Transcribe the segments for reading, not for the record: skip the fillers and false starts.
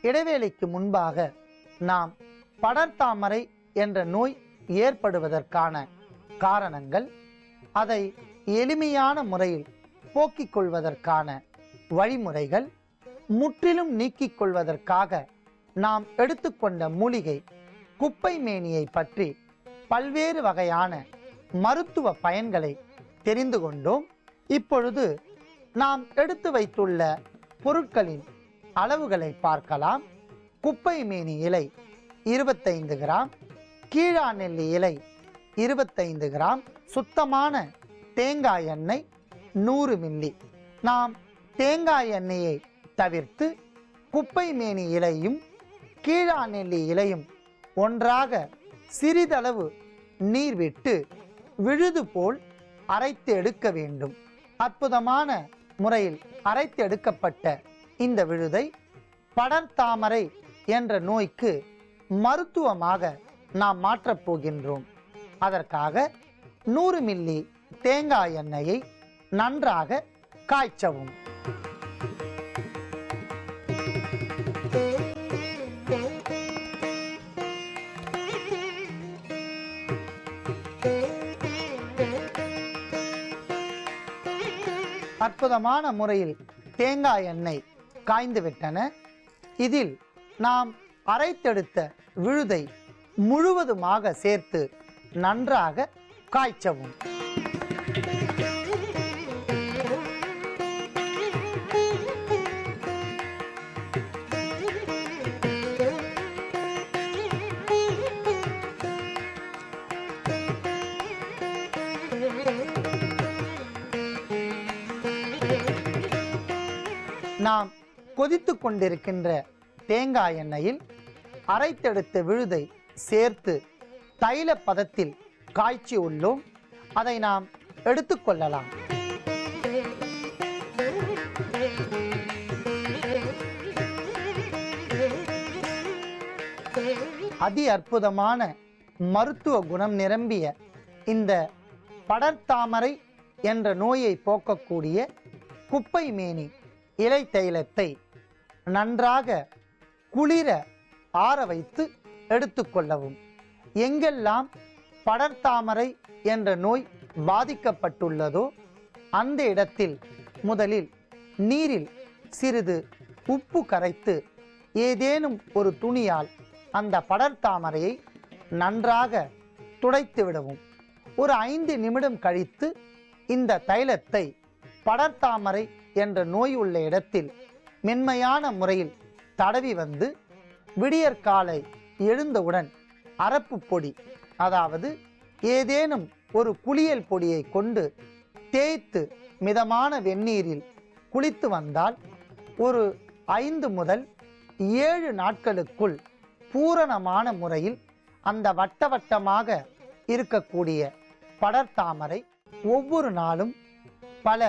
இடைவேளைக்கு முன்பாக நாம் படர்தாமரை என்ற நோய் ஏற்படுவதற்கான காரணங்கள், அதை எளிமையான முறையில் போக்கிக் கொள்வதற்கான வழிமுறைகள், முற்றிலும் நீக்கிக் கொள்வதற்காக நாம் எடுத்துக்கொண்ட மூலிகை குப்பை மேனியை பற்றி பல்வேறு வகையான மருத்துவ பயன்களை தெரிந்து கொண்டோம். இப்பொழுது நாம் எடுத்து வைத்துள்ள பொருட்களின் அளவுகளை பார்க்கலாம். குப்பை மேனி இலை 25 கிராம், கீழாநெல்லி இலை 25 கிராம், சுத்தமான தேங்காய் எண்ணெய் 100 மில்லி. நாம் தேங்காய் எண்ணெயை தவிர்த்து குப்பை மேனி இலையும் கீழாநெல்லி இலையும் ஒன்றாக சிறிதளவு நீர் விட்டு விழுது போல் அரைத்து எடுக்க வேண்டும். அற்புதமான முறையில் அரைத்து எடுக்கப்பட்ட இந்த விழுதை படர்தாமரை என்ற நோய்க்கு மருத்துவமாக நாம் மாற்றப் போகின்றோம். அதற்காக 100 மில்லி தேங்காய் எண்ணெயை நன்றாக காய்ச்சவும். அற்புதமான முறையில் தேங்காய் எண்ணெய் காய்ந்து விட்டன. இதில் நாம் அரைத்தெடுத்த விழுதை முழுவதுமாக சேர்த்து நன்றாக காய்ச்சவும். நாம் கொதித்து கொண்டிருக்கின்ற தேங்காய் எண்ணெயில் அரைத்தெடுத்த விழுதை சேர்த்து தைல பதத்தில் காய்ச்சி உள்ளோம். அதை நாம் எடுத்துக்கொள்ளலாம். அதி அற்புதமான மருத்துவ குணம் நிரம்பிய இந்த படர்தாமரை என்ற நோயை போக்கக்கூடிய குப்பை மேனி இலை தைலத்தை நன்றாக குளிர ஆற வைத்து எடுத்துக்கொள்ளவும். எங்கெல்லாம் படர்தாமரை என்ற நோய் பாதிக்கப்பட்டுள்ளதோ அந்த இடத்தில் முதலில் நீரில் சிறிது உப்பு கரைத்து ஏதேனும் ஒரு துணியால் அந்த படர்தாமரையை நன்றாக துடைத்து விடவும். ஒரு 5 நிமிடம் கழித்து இந்த தைலத்தை படர்தாமரை என்ற நோய் உள்ள இடத்தில் மென்மையான முறையில் தடவி வந்து விடியற்காலை எழுந்தவுடன் அரப்பு பொடி, அதாவது ஏதேனும் ஒரு குளியல் பொடியை கொண்டு தேய்த்து மிதமான வெந்நீரில் குளித்து வந்தால் ஒரு 5 முதல் 7 நாட்களுக்குள் பூரணமான முறையில் அந்த வட்ட வட்டமாக இருக்கக்கூடிய படர்தாமரை ஒவ்வொரு நாளும் பல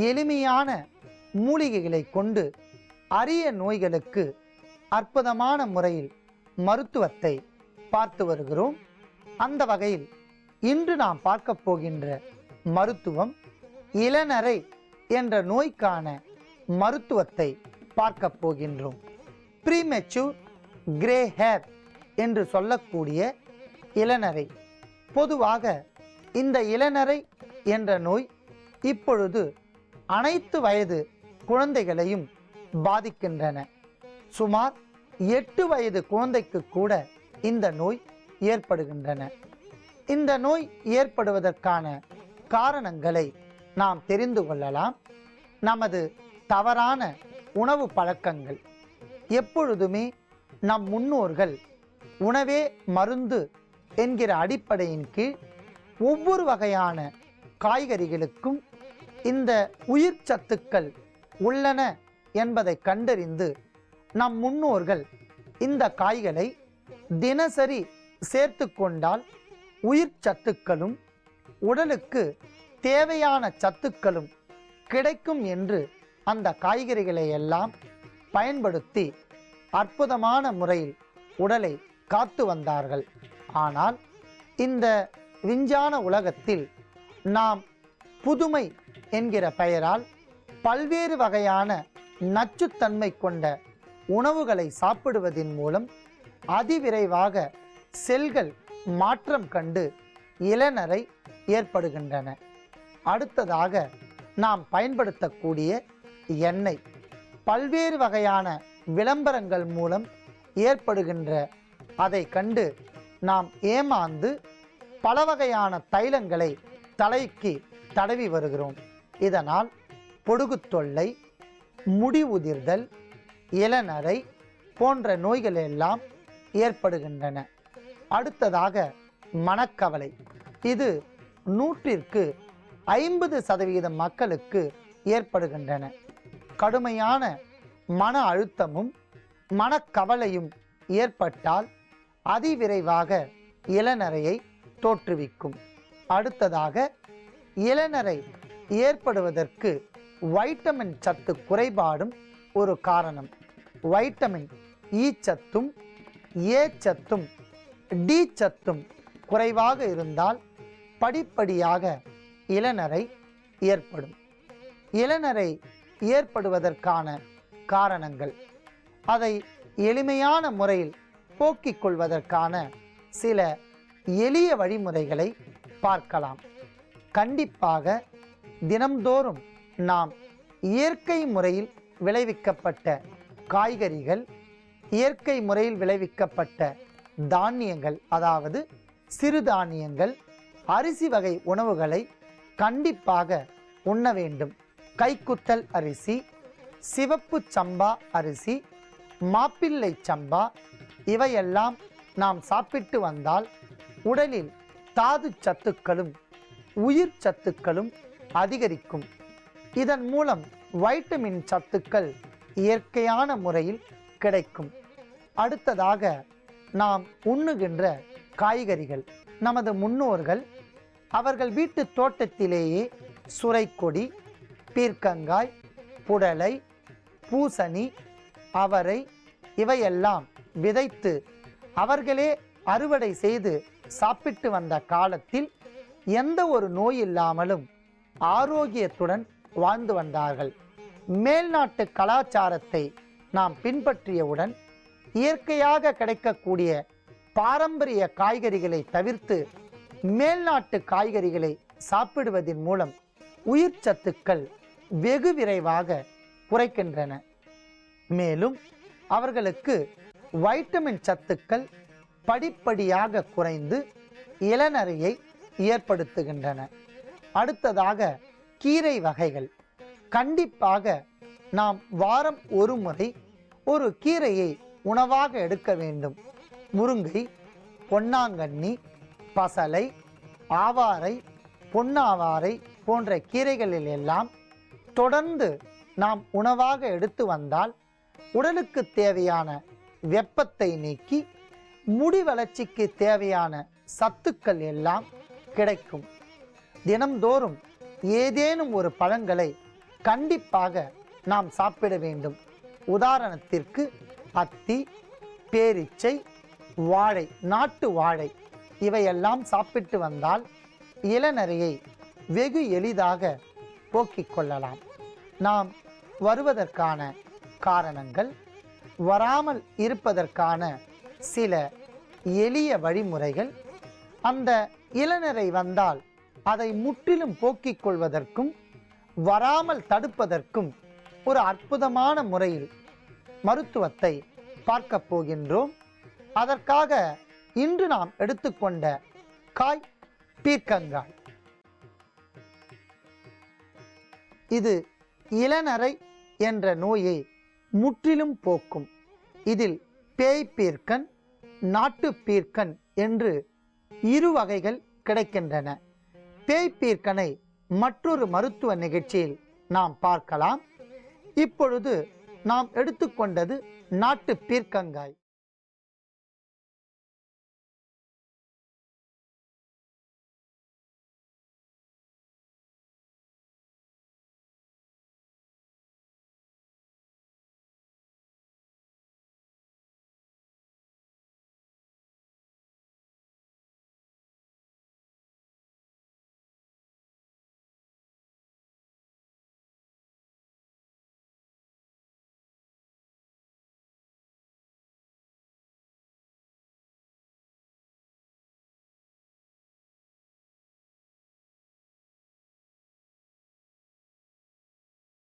எளிமையான மூலிகைகளை கொண்டு அரிய நோய்களுக்கு அற்புதமான முறையில் மருத்துவத்தை பார்த்து வருகிறோம். அந்த வகையில் இன்று நாம் பார்க்க போகின்ற மருத்துவம் இளநரை என்ற நோய்க்கான மருத்துவத்தை பார்க்க போகின்றோம். ப்ரீமெச்சூர் கிரே ஹேர் என்று சொல்லக்கூடிய இளநரை. பொதுவாக இந்த இளநரை என்ற நோய் இப்பொழுது அனைத்து வயது குழந்தைகளையும் பாதிக்கின்றன. சுமார் 8 வயது குழந்தைக்கு கூட இந்த நோய் ஏற்படுகின்றன. இந்த நோய் ஏற்படுவதற்கான காரணங்களை நாம் தெரிந்து கொள்ளலாம். நமது தவறான உணவு பழக்கங்கள். எப்பொழுதுமே நம் முன்னோர்கள் உணவே மருந்து என்கிற அடிப்படையின் கீழ் ஒவ்வொரு வகையான காய்கறிகளுக்கும் இந்த உயிர் சத்துக்கள் உள்ளன என்பதை கண்டறிந்து நம் முன்னோர்கள் இந்த காய்களை தினசரி சேர்த்து கொண்டால் உயிர் சத்துக்களும் உடலுக்கு தேவையான சத்துக்களும் கிடைக்கும் என்று அந்த காய்கறிகளை எல்லாம் பயன்படுத்தி அற்புதமான முறையில் உடலை காத்து வந்தார்கள். ஆனால் இந்த விஞ்ஞான உலகத்தில் நாம் புதுமை என்கிற பெயரால் பல்வேறு வகையான நச்சுத்தன்மை கொண்ட உணவுகளை சாப்பிடுவதன் மூலம் அதிவிரைவாக செல்கள் மாற்றம் கண்டு இளநரை ஏற்படுகின்றன. அடுத்ததாக நாம் பயன்படுத்தக்கூடிய எண்ணெய் பல்வேறு வகையான விளம்பரங்கள் மூலம் ஏற்படுகின்ற அதை கண்டு நாம் ஏமாந்து பல வகையான தைலங்களை தலைக்கு தடவி வருகிறோம். இதனால் பொடுகு தொல்லை, முடி உதிர்தல், இளநரை போன்ற நோய்கள் எல்லாம் ஏற்படுகின்றன. அடுத்ததாக மனக்கவலை. இது 100க்கு 50% மக்களுக்கு ஏற்படுகின்றன. கடுமையான மன அழுத்தமும் மனக்கவலையும் ஏற்பட்டால் அதிவிரைவாக இளநரையை தோற்றுவிக்கும். அடுத்ததாக இளநரை ஏற்படுவதற்கு வைட்டமின் சத்து குறைபாடும் ஒரு காரணம். வைட்டமின் இ சத்தும் ஏ சத்தும் டி சத்தும் குறைவாக இருந்தால் படிப்படியாக இளநரை ஏற்படும். இளநரை ஏற்படுவதற்கான காரணங்கள், அதை எளிமையான முறையில் போக்கிக் கொள்வதற்கான சில எளிய வழிமுறைகளை பார்க்கலாம். கண்டிப்பாக தினம்தோறும் நாம் இயற்கை முறையில் விளைவிக்கப்பட்ட காய்கறிகள், இயற்கை முறையில் விளைவிக்கப்பட்ட தானியங்கள், அதாவது சிறுதானியங்கள், அரிசி வகை உணவுகளை கண்டிப்பாக உண்ண வேண்டும். கைக்குத்தல் அரிசி, சிவப்பு சம்பா அரிசி, மாப்பிள்ளை சம்பா இவையெல்லாம் நாம் சாப்பிட்டு வந்தால் உடலில் தாது சத்துக்களும் உயிர் சத்துக்களும் அதிகரிக்கும். இதன் மூலம் வைட்டமின் சத்துக்கள் இயற்கையான முறையில் கிடைக்கும். அடுத்ததாக நாம் உண்ணுகின்ற காய்கறிகள். நமது முன்னோர்கள் அவர்கள் வீட்டு தோட்டத்திலேயே சுரைக்கொடி, பீர்க்கங்காய், புடலை, பூசணி, அவரை இவையெல்லாம் விதைத்து அவர்களே அறுவடை செய்து சாப்பிட்டு வந்த காலத்தில் எந்த ஒரு நோய் இல்லாமலும் ஆரோக்கியத்துடன் வாழ்ந்து வந்தார்கள். மேல்நாட்டு கலாச்சாரத்தை நாம் பின்பற்றியவுடன் இயற்கையாக கிடைக்கக்கூடிய பாரம்பரிய காய்கறிகளை தவிர்த்து மேல்நாட்டு காய்கறிகளை சாப்பிடுவதன் மூலம் உயிர் சத்துக்கள் வெகு விரைவாக குறைக்கின்றன. மேலும் அவர்களுக்கு வைட்டமின் சத்துக்கள் படிப்படியாக குறைந்து இளநரையை ஏற்படுத்துகின்றன. அடுத்ததாக கீரை வகைகள். கண்டிப்பாக நாம் வாரம் ஒரு முறை ஒரு கீரையை உணவாக எடுக்க வேண்டும். முருங்கை, பொன்னாங்கண்ணி, பசலை, ஆவாரை, பொன்னாவாரை போன்ற கீரைகளில் எல்லாம் தொடர்ந்து நாம் உணவாக எடுத்து வந்தால் உடலுக்கு தேவையான வெப்பத்தை நீக்கி முடி வளர்ச்சிக்கு தேவையான சத்துக்கள் எல்லாம் கிடைக்கும். தினம்தோறும் ஏதேனும் ஒரு பழங்களை கண்டிப்பாக நாம் சாப்பிட வேண்டும். உதாரணத்திற்கு அத்தி, பேரிச்சை, வாழை, நாட்டு வாழை இவையெல்லாம் சாப்பிட்டு வந்தால் இளநரையை வெகு எளிதாக போக்கிக் கொள்ளலாம். நாம் வருவதற்கான காரணங்கள், வராமல் இருப்பதற்கான சில எளிய வழிமுறைகள், அந்த இளநரை வந்தால் அதை முற்றிலும் போக்கிக் கொள்வதற்கும் வராமல் தடுப்பதற்கும் ஒரு அற்புதமான முறையில் மருத்துவத்தை பார்க்க போகின்றோம். அதற்காக இன்று நாம் எடுத்துக்கொண்ட காய் பீர்க்கங்காய். இது இளநரை என்ற நோயை முற்றிலும் போக்கும். இதில் பேய் பீர்க்கன், நாட்டு பீர்க்கன் என்று இரு வகைகள் கிடைக்கின்றன. பேய் பீர்க்கனை மற்றொரு மருத்துவ நிகழ்ச்சியில் நாம் பார்க்கலாம். இப்பொழுது நாம் எடுத்துக்கொண்டது நாட்டு பீர்க்கங்காய்.